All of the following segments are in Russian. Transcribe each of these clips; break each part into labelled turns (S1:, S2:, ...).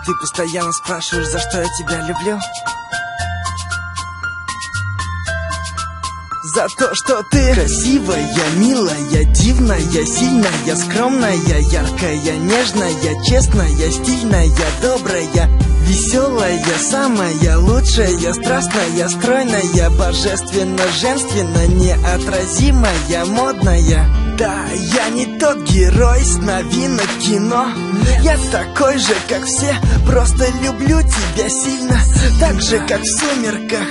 S1: Ты постоянно спрашиваешь, за что я тебя люблю. За то, что ты красивая, милая, дивная, сильная, скромная, яркая, нежная, честная, стильная, добрая, веселая, самая лучшая, страстная, стройная, божественно, женственно, неотразимая, модная. Да, я не тот герой с новинок кино. Я такой же, как все, просто люблю тебя сильно. Так же, как в «Сумерках»,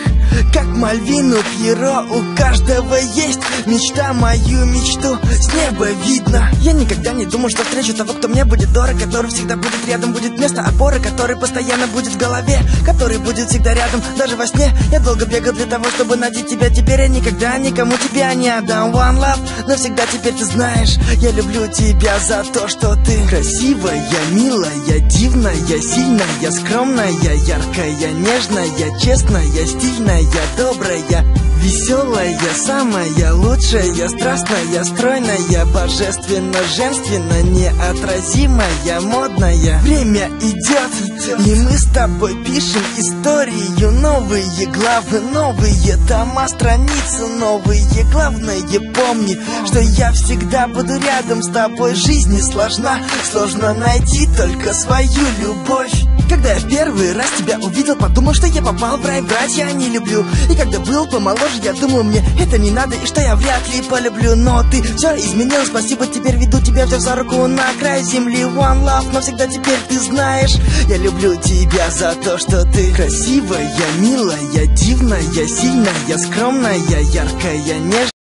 S1: как Мальвину Пьеро. У каждого есть мечта, мою мечту с неба видно. Я никогда не думал, что встречу того, кто мне будет дорог, который всегда будет рядом, будет место опоры, который постоянно будет в голове, который будет всегда рядом, даже во сне. Я долго бегал для того, чтобы найти тебя. Теперь я никогда никому тебя не отдам. One love, навсегда теперь ты знаешь, я люблю тебя за то, что ты красивая, милая, дивная, сильная, скромная, яркая, нежная, честная, стильная, добрая, веселая, самая лучшая, страстная, стройная, божественно, женственно, неотразимая, модная. Время идет, и мы с тобой пишем историю. Новые главы, новые тома, страницы новые. Главное, помни, что я всегда буду рядом с тобой. Жизнь не сложна, сложно найти только свою любовь. Когда я в первый раз тебя увидел, подумал, что я попал в рай, врать я не люблю. И когда был помоложе, я думал, мне это не надо, и что я вряд ли полюблю. Но ты все изменил, спасибо, теперь веду тебя, взяв за руку на край земли. One love, навсегда теперь ты знаешь, я люблю тебя за то, что ты красивая, милая, дивная, сильная, скромная, яркая, нежная.